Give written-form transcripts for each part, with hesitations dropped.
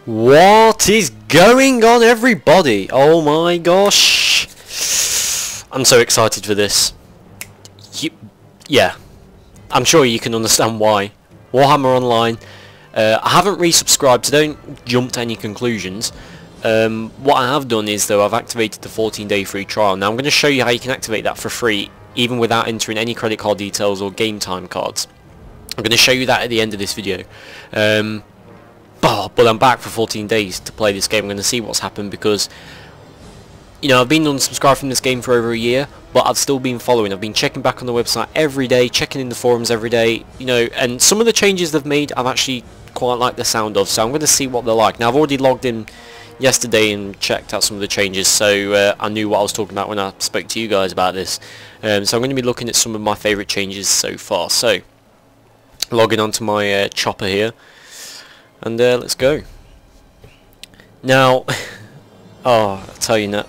What is going on, everybody? Oh my gosh, I'm so excited for this. Yeah, I'm sure you can understand why. Warhammer Online. I haven't resubscribed, so don't jump to any conclusions. What I have done is, though, I've activated the 14-day free trial. Now I'm going to show you how you can activate that for free, even without entering any credit card details or game time cards. I'm going to show you that at the end of this video. But I'm back for 14 days to play this game. I'm going to see what's happened because, you know, I've been unsubscribed from this game for over a year, but I've still been following. I've been checking back on the website every day, checking in the forums every day, you know, and some of the changes they've made I've actually quite like the sound of, so I'm going to see what they're like. Now, I've already logged in yesterday and checked out some of the changes, so I knew what I was talking about when I spoke to you guys about this. So I'm going to be looking at some of my favourite changes so far. So, logging onto my chopper here. And let's go. Now, I'll tell you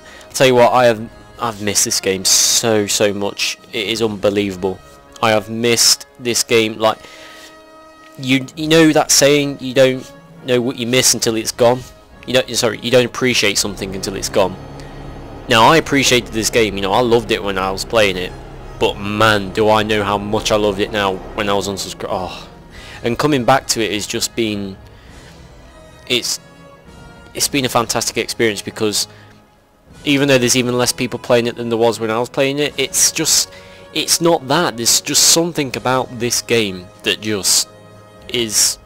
what, I've missed this game so much. It is unbelievable. I have missed this game. Like, you know that saying, you don't know what you miss until it's gone. You don't appreciate something until it's gone. Now, I appreciated this game. You know, I loved it when I was playing it, but man, do I know how much I loved it now when I was unsubscribed. Oh, and coming back to it has just been. It's been a fantastic experience because even though there's even less people playing it than there was when I was playing it, it's not that. There's just something about this game that just is,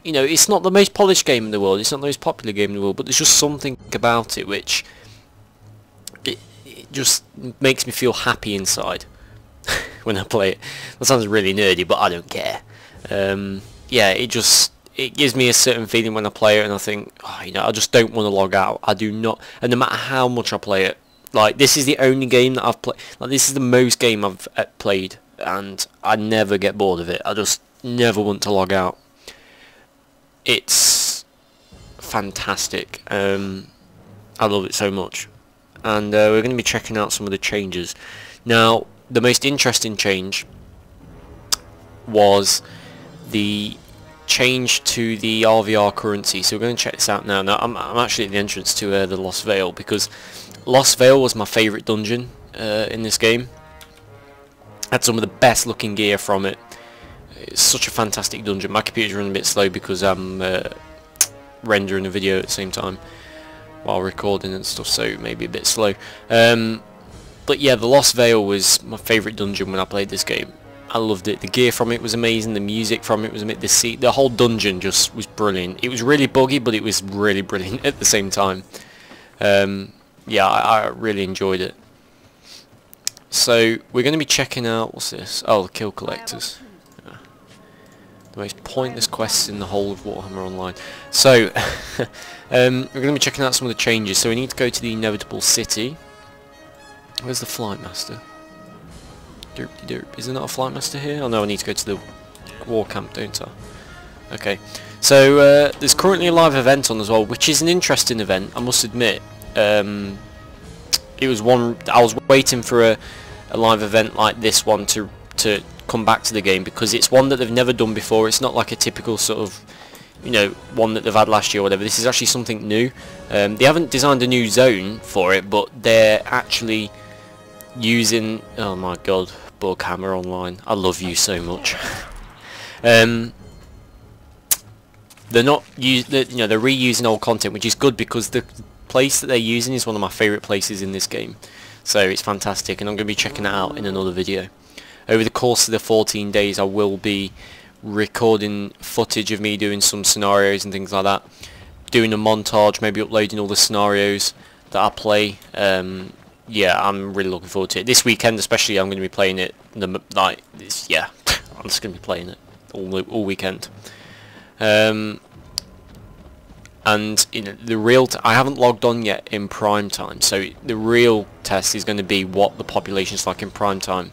you know, it's not the most polished game in the world, it's not the most popular game in the world, but there's just something about it which it just makes me feel happy inside when I play it. That sounds really nerdy, but I don't care. Yeah, it gives me a certain feeling when I play it, and I think, oh, you know, I just don't want to log out. I do not, and no matter how much I play it, like, this is the only game that I've played, like, this is the most game I've played, and I never get bored of it. I just never want to log out. It's fantastic. I love it so much, and we're going to be checking out some of the changes. Now, the most interesting change was the change to the RVR currency, so we're going to check this out now. Now I'm actually at the entrance to the Lost Vale, because Lost Vale was my favourite dungeon in this game. Had some of the best looking gear from it. It's such a fantastic dungeon. My computer's running a bit slow because I'm rendering a video at the same time while recording and stuff, so it may be a bit slow. But yeah, the Lost Vale was my favourite dungeon when I played this game. I loved it. The gear from it was amazing. The music from it was amazing. The whole dungeon just was brilliant. It was really buggy, but it was really brilliant at the same time. Yeah, I really enjoyed it. So we're going to be checking out, what's this? Oh, the Kill Collectors. Yeah. The most pointless quests in the whole of Warhammer Online. So we're going to be checking out some of the changes. So we need to go to the Inevitable City. Where's the Flight Master? Is there not a Flight Master here? Oh no, I need to go to the war camp, don't I? Okay, so there's currently a live event on as well, which is an interesting event, I must admit. It was one I was waiting for a live event like this one to come back to the game, because it's one that they've never done before. It's not like a typical sort of, you know, one that they've had last year or whatever. This is actually something new. They haven't designed a new zone for it, but they're actually using, oh my god, Warhammer Online, I love you so much. They're not you know, they're reusing old content, which is good because the place that they're using is one of my favourite places in this game. So it's fantastic, and I'm going to be checking it out in another video. Over the course of the 14 days, I will be recording footage of me doing some scenarios and things like that, doing a montage, maybe uploading all the scenarios that I play. Yeah, I'm really looking forward to it. This weekend especially, I'm going to be playing it. Yeah, I'm just going to be playing it all weekend. And you know, the real I haven't logged on yet in prime time, so the real test is going to be what the population's like in prime time.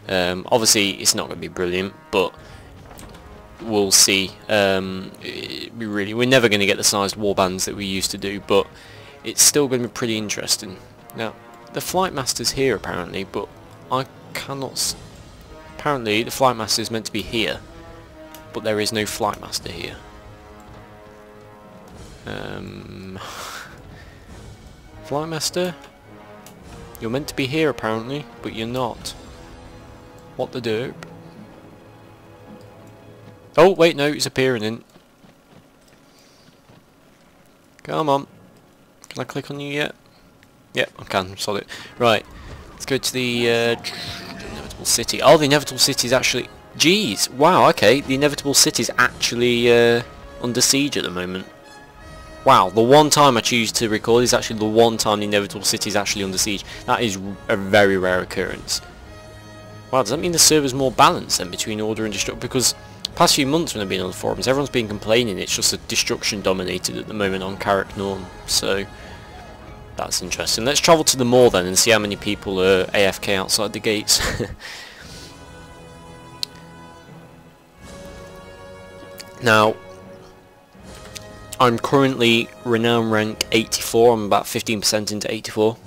Obviously, it's not going to be brilliant, but we'll see. We're never going to get the sized warbands that we used to do, but it's still going to be pretty interesting. Now, the Flight Master's here apparently, but I cannot. Apparently, the Flight Master is meant to be here, but there is no Flight Master here. Flightmaster, you're meant to be here apparently, but you're not. What the derp? Oh wait, no, it's appearing in. Come on. Can I click on you yet? Yep, I can, solid. Right, let's go to the inevitable city. Oh, the inevitable city is actually... Jeez, wow, okay, the inevitable city is actually under siege at the moment. Wow, the one time I choose to record is actually the one time the inevitable city is actually under siege. That is a very rare occurrence. Wow, does that mean the server's more balanced then between order and destruction? Because past few months when I've been on the forums, everyone's been complaining it's just a destruction dominated at the moment on Carrick Norm. So that's interesting. Let's travel to the mall then and see how many people are AFK outside the gates. Now, I'm currently renown rank 84. I'm about 15% into 84.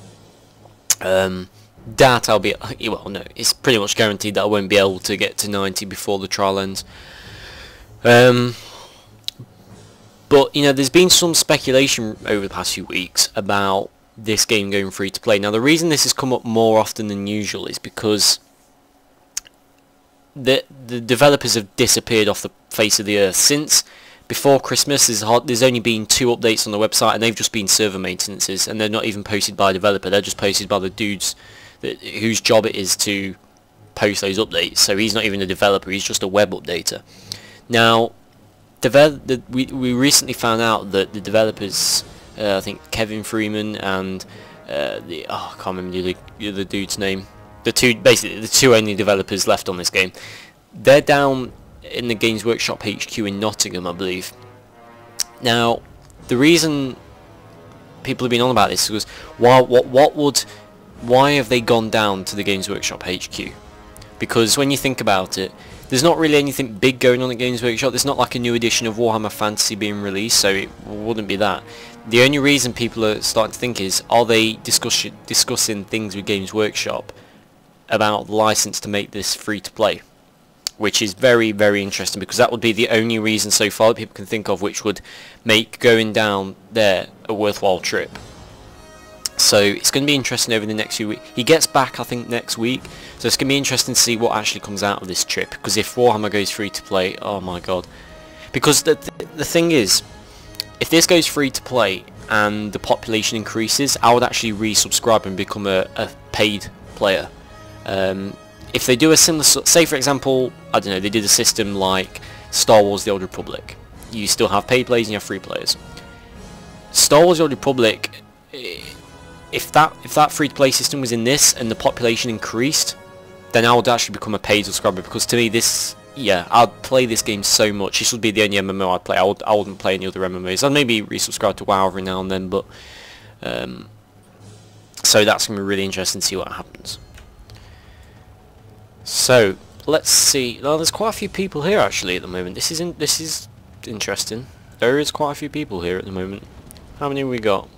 That I'll be... Well, no, it's pretty much guaranteed that I won't be able to get to 90 before the trial ends. But, you know, there's been some speculation over the past few weeks about this game going free to play. Now, the reason this has come up more often than usual is because the developers have disappeared off the face of the earth. Since before Christmas, there's only been 2 updates on the website, and they've just been server maintenances, and they're not even posted by a developer. They're just posted by the dudes whose job it is to post those updates. So he's not even a developer, he's just a web updater. Now, we recently found out that the developers, I think Kevin Freeman and I can't remember the other dude's name. Basically the two only developers left on this game. They're down in the Games Workshop HQ in Nottingham, I believe. Now, the reason people have been on about this was why have they gone down to the Games Workshop HQ? Because when you think about it, there's not really anything big going on at Games Workshop. There's not like a new edition of Warhammer Fantasy being released, so it wouldn't be that. The only reason people are starting to think is, are they discussing things with Games Workshop about the license to make this free to play? Which is very, very interesting, because that would be the only reason so far that people can think of which would make going down there a worthwhile trip. So it's going to be interesting over the next few weeks. He gets back, I think, next week, so it's going to be interesting to see what actually comes out of this trip. Because if Warhammer goes free to play, oh my god. Because the thing is, if this goes free to play and the population increases, I would actually resubscribe and become a paid player. If they do a similar, say for example, I don't know, they did a system like Star Wars The Old Republic. You still have paid players and you have free players. Star Wars The Old Republic, if that free to play system was in this and the population increased, then I would actually become a paid subscriber, because to me this, yeah, I'd play this game so much. This would be the only MMO I'd play. I wouldn't play any other MMOs. I'd maybe resubscribe to WoW every now and then, but so that's going to be really interesting to see what happens. So let's see. Now there's quite a few people here actually at the moment. This is interesting. There is quite a few people here at the moment. How many have we got?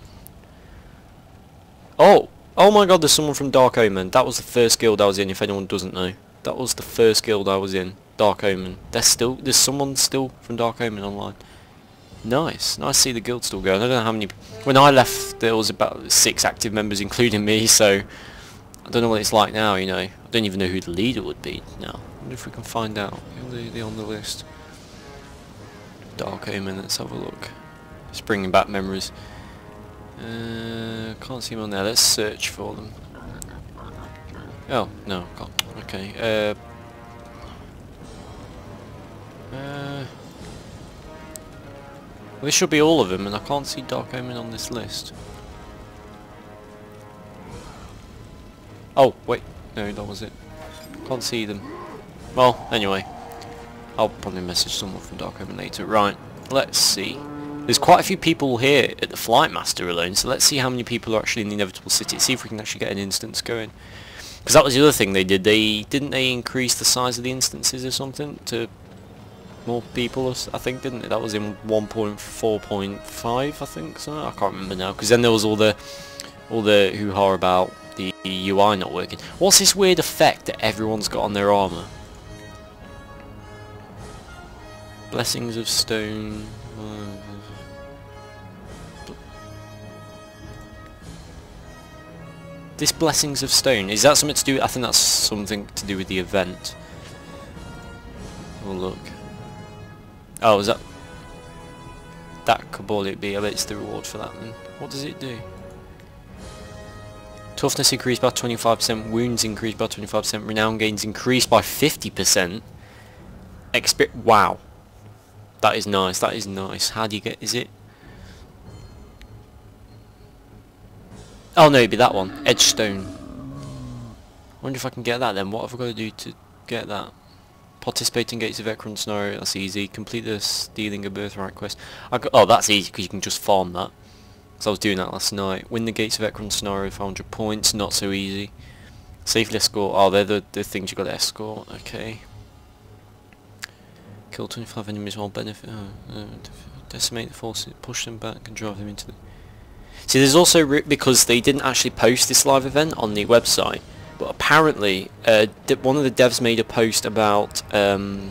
Oh my god, there's someone from Dark Omen. That was the first guild I was in, if anyone doesn't know. That was the first guild I was in, Dark Omen. There's someone still from Dark Omen online. Nice to see the guild still going. I don't know how many... When I left there was about 6 active members including me, so I don't know what it's like now, you know. I don't even know who the leader would be now. I wonder if we can find out. They're on the list. Dark Omen, let's have a look. It's bringing back memories. Can't see them on there. Let's search for them. Oh, no, can't. Okay. Well, this should be all of them, and I can't see Dark Omen on this list. Oh, wait. No, that was it. Can't see them. Well, anyway. I'll probably message someone from Dark Omen later. Right, let's see. There's quite a few people here at the Flightmaster alone, so let's see how many people are actually in the inevitable city. See if we can actually get an instance going. Because that was the other thing they did. Didn't they increase the size of the instances or something to more people? I think, didn't it? That was in 1.4.5, I think. So I can't remember now. Because then there was all the hoo-ha about the UI not working. What's this weird effect that everyone's got on their armour? Blessings of Stone. This Blessings of Stone, is that something to do? I think that's something to do with the event. Oh look. Oh, is that? That could probably be. I bet it's the reward for that then. What does it do? Toughness increased by 25%, wounds increased by 25%, renown gains increased by 50%. Wow. That is nice, that is nice. How do you get, is it? Oh no, it'd be that one. Edgestone. I wonder if I can get that then. What have I got to do to get that? Participate in Gates of Ekron scenario, that's easy. Complete the Stealing a Birthright quest. Oh, that's easy because you can just farm that. So I was doing that last night. Win the Gates of Ekron scenario, 500 points, not so easy. Safely escort, oh they're the things you got to escort, okay. Kill 25 enemies while benefit, decimate the forces, push them back and drive them into the... See, there's also, because they didn't actually post this live event on the website, but apparently one of the devs made a post about the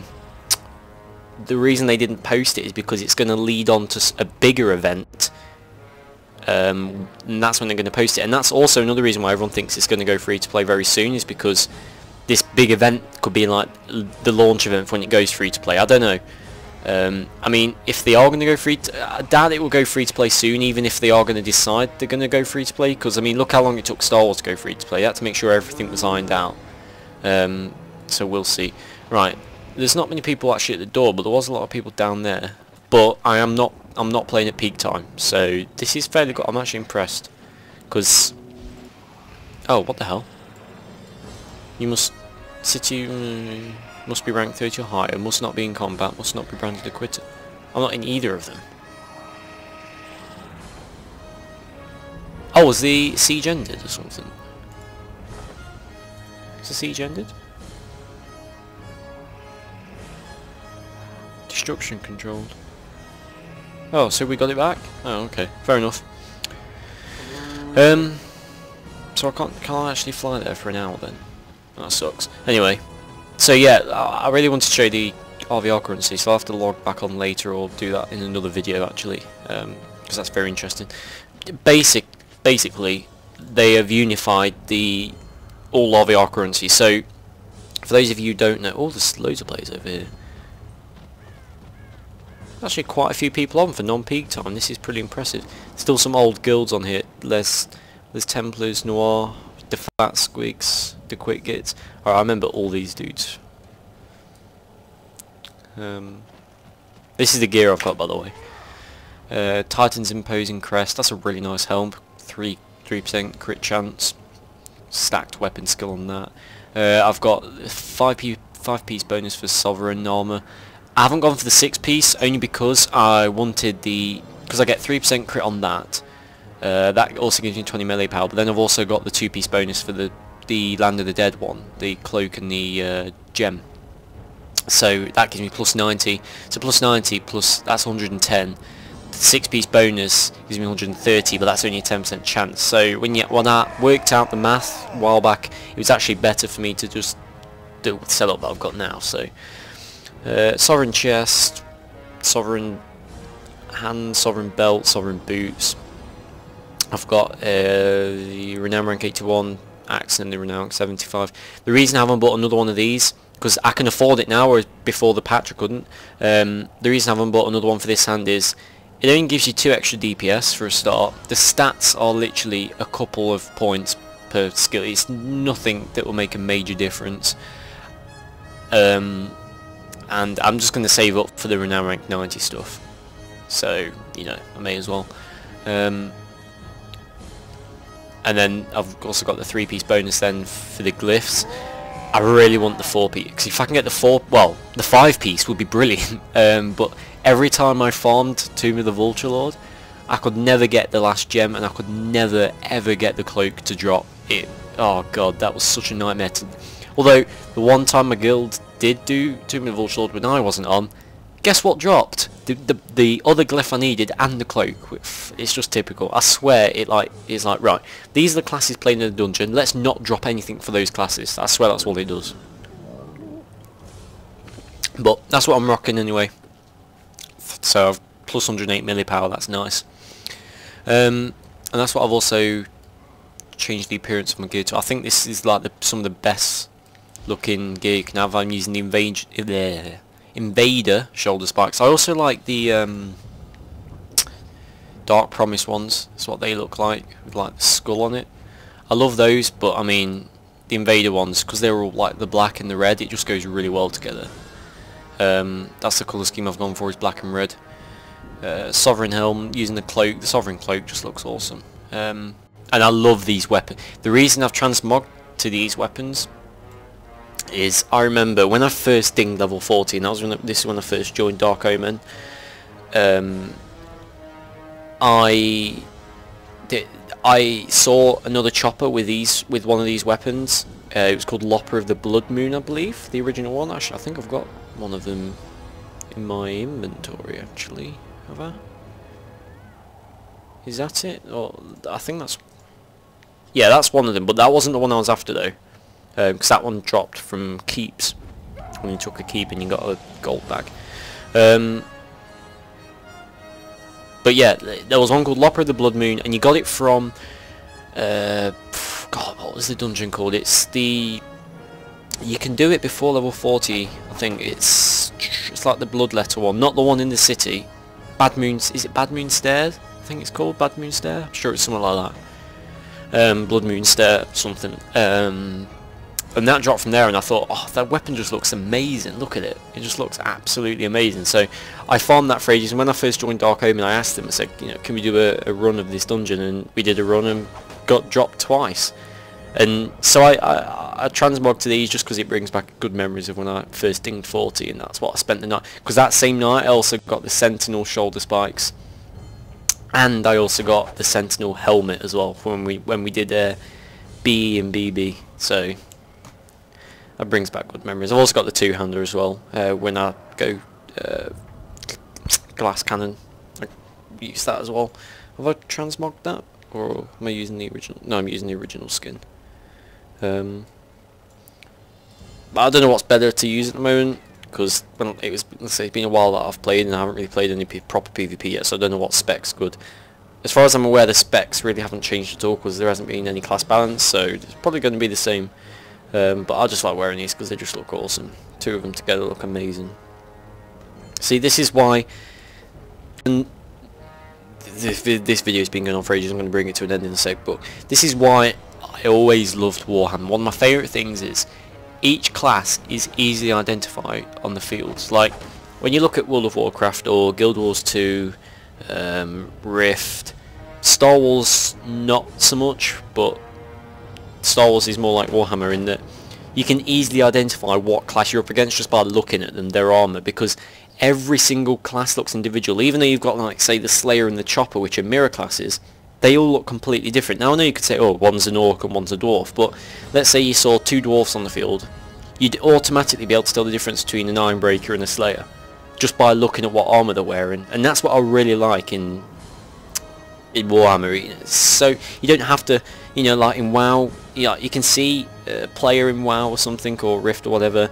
reason they didn't post it is because it's going to lead on to a bigger event. And that's when they're going to post it, and that's also another reason why everyone thinks it's going to go free to play very soon, is because this big event could be like the launch event when it goes free to play. I don't know. I mean, if they are going to go free, I doubt it will go free to play soon, even if they are going to decide they're going to go free to play, because I mean, look how long it took Star Wars to go free to play. They had to make sure everything was ironed out. So we'll see. Right, there's not many people actually at the door, but there was a lot of people down there. But I'm not playing at peak time, so this is fairly good. I'm actually impressed, because oh, what the hell? You must must be ranked 30 or higher, must not be in combat, must not be branded a quitter. I'm not in either of them. Oh, was the siege ended or something? Is the siege ended? Destruction controlled. Oh, so we got it back? Oh, okay. Fair enough. So I can't actually fly there for an hour then. That sucks. Anyway, so yeah, I really want to show the RVR currency, so I'll have to log back on later or do that in another video actually, because that's very interesting. Basically, they have unified the all RVR currency. So, for those of you who don't know, oh, there's loads of players over here. Actually quite a few people on for non-peak time. This is pretty impressive. Still some old guilds on here. There's Templars, Noir, the Fat Squigs, the Quick Gits. Alright, I remember all these dudes. This is the gear I've got, by the way. Titan's Imposing Crest. That's a really nice helm. 3% crit chance. Stacked weapon skill on that. I've got 5-piece bonus for Sovereign Armor. I haven't gone for the 6-piece only because I wanted because I get 3% crit on that. That also gives me 20 melee power, but then I've also got the 2-piece bonus for the Land of the Dead one, the cloak and the gem. So that gives me plus 90. So plus 90 plus that's 110. The 6-piece bonus gives me 130, but that's only a 10% chance. So when I worked out the math a while back, it was actually better for me to just do the setup that I've got now. So. Sovereign chest, sovereign hand, sovereign belt, sovereign boots. I've got the renown rank 81 axe and the renown rank 75. The reason I haven't bought another one of these, because I can afford it now, whereas before the patch I couldn't. The reason I haven't bought another one for this hand is it only gives you 2 extra DPS for a start. The stats are literally a couple of points per skill. It's nothing that will make a major difference. And I'm just going to save up for the renown rank 90 stuff, so you know I may as well. And then I've also got the 3-piece bonus then for the glyphs. I really want the 4-piece, because if I can get the 5-piece would be brilliant. But every time I farmed Tomb of the Vulture Lord, I could never get the last gem, and I could never ever get the cloak to drop it. Oh god, that was such a nightmare. Although the one time my guild did do Tomb of the Vulture Lord when I wasn't on, guess what dropped? The other glyph I needed and the cloak. It's just typical. I swear it's like right, these are the classes playing in the dungeon, let's not drop anything for those classes. I swear that's all it does. But that's what I'm rocking anyway. So I've plus 108 melee power, that's nice. And that's what I've also changed the appearance of my gear too. I think this is like some of the best looking gear you can have. I'm using the Invader shoulder spikes. I also like the Dark Promise ones. That's what they look like, with like the skull on it. I love those, but I mean the Invader ones, because they're all like the black and the red, it just goes really well together. That's the colour scheme I've gone for, is black and red. Sovereign helm, using the cloak. The Sovereign cloak just looks awesome. And I love these weapons. The reason I've transmogged to these weapons is, I remember when I first dinged level 40, and this is when I first joined Dark Omen. I saw another chopper with one of these weapons. It was called Lopper of the Blood Moon, I believe, the original one. Actually, I think I've got one of them in my inventory. Actually, have I? Is that it? Or I think that's... Yeah, that's one of them, but that wasn't the one I was after though, because that one dropped from keeps when you took a keep and you got a gold bag. But yeah, there was one called Lopper of the Blood Moon, and you got it from... God, what was the dungeon called? It's the... You can do it before level 40, I think. It's like the Bloodletter one, not the one in the city. Bad Moon... Is it Bad Moon Stairs? I think it's called Bad Moon Stair. I'm sure it's something like that. Blood Moon Stair, something. And that dropped from there, and I thought, oh, that weapon just looks amazing. Look at it. It just looks absolutely amazing. So I farmed that for ages, and when I first joined Dark Omen, I asked them, I said, you know, can we do a run of this dungeon? And we did a run and got dropped twice. And so I transmogged to these just because it brings back good memories of when I first dinged 40, and that's what I spent the night. Because that same night I also got the Sentinel shoulder spikes, and I also got the Sentinel helmet as well when we did B and BB. So that brings back good memories. I've also got the two-hander as well. When I go glass cannon, I use that as well. Have I transmogged that, or am I using the original? No, I'm using the original skin. But I don't know what's better to use at the moment, because let's say it's been a while that I've played, and I haven't really played any proper PvP yet, so I don't know what spec's good. As far as I'm aware, the specs really haven't changed at all, because there hasn't been any class balance, so it's probably going to be the same. But I just like wearing these because they just look awesome. Two of them together look amazing. See, this is why... And this video has been going on for ages. I'm going to bring it to an end in a sec, but this is why I always loved Warhammer. One of my favourite things is each class is easily identified on the fields. Like when you look at World of Warcraft or Guild Wars 2, Rift, Star Wars not so much, but Star Wars is more like Warhammer in that you can easily identify what class you're up against just by looking at them, their armour, because every single class looks individual. Even though you've got, like, say, the Slayer and the Chopper, which are mirror classes, they all look completely different. Now I know you could say, oh, one's an orc and one's a dwarf, but let's say you saw two dwarfs on the field, you'd automatically be able to tell the difference between an Ironbreaker and a Slayer just by looking at what armour they're wearing. And that's what I really like in Warhammer. So you don't have to, you know, like in WoW, you can see a player in WoW or something, or Rift or whatever,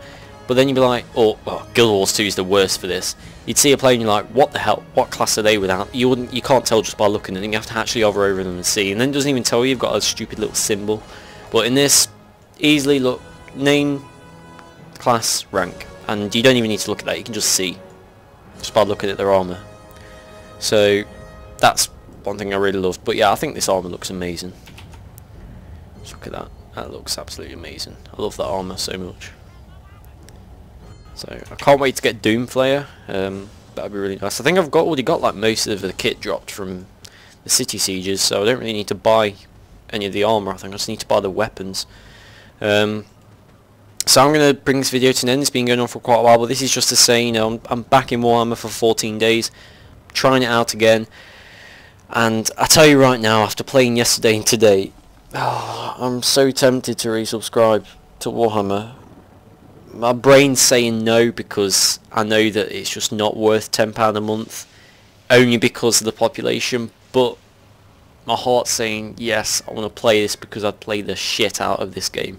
but then you'd be like, oh, Guild Wars 2 is the worst for this. You'd see a player and you're like, what the hell, what class are they without? You can't tell just by looking at them. You have to actually hover over them and see, and then it doesn't even tell you, you've got a stupid little symbol. But in this, easily look, name, class, rank, and you don't even need to look at that, you can just see just by looking at their armour. So that's one thing I really love. But yeah, I think this armour looks amazing. Just look at that. That looks absolutely amazing. I love that armour so much. So I can't wait to get Doomflayer. That'd be really nice. I think I've already got like most of the kit dropped from the city sieges, so I don't really need to buy any of the armour. I think I just need to buy the weapons. So I'm going to bring this video to an end. It's been going on for quite a while, but this is just to say, you know, I'm back in Warhammer for 14 days, trying it out again. And I tell you right now, after playing yesterday and today, I'm so tempted to resubscribe to Warhammer. My brain's saying no because I know that it's just not worth £10 a month, only because of the population, but my heart's saying yes, I want to play this because I'd play the shit out of this game.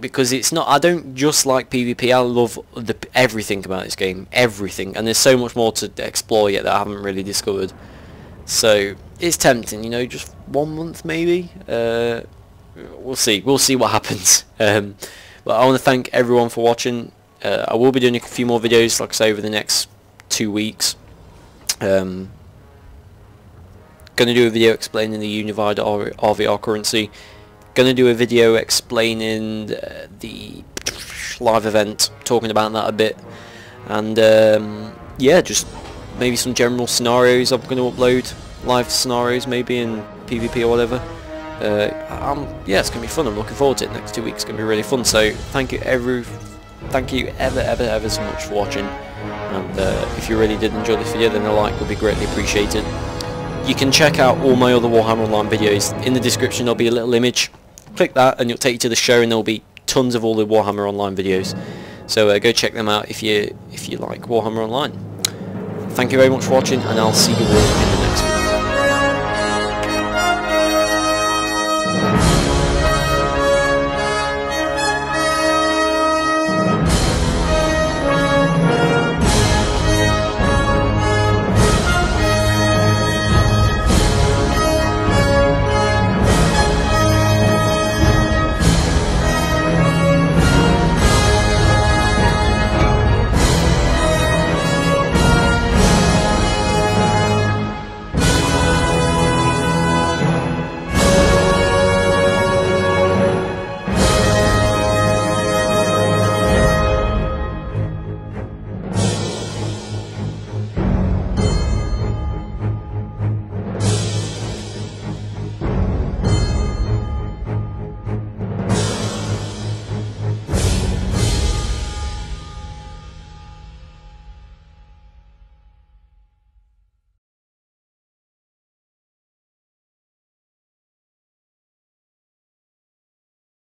Because it's not, I don't just like PvP, I love everything about this game, everything, and there's so much more to explore yet that I haven't really discovered. So it's tempting, you know, just 1 month maybe. We'll see what happens. But I want to thank everyone for watching. I will be doing a few more videos, like I say, over the next 2 weeks. Going to do a video explaining the Unified RVR currency. Going to do a video explaining the live event, talking about that a bit, and yeah, just maybe some general scenarios. I'm going to upload live scenarios maybe in PvP or whatever. Yeah, it's going to be fun. I'm looking forward to it. Next 2 weeks going to be really fun. So thank you ever so much for watching, and if you really did enjoy this video, then a like would be greatly appreciated. You can check out all my other Warhammer Online videos. In the description there'll be a little image. Click that and it'll take you to the show, and there'll be tons of all the Warhammer Online videos. So go check them out if you like Warhammer Online. Thank you very much for watching, and I'll see you all in the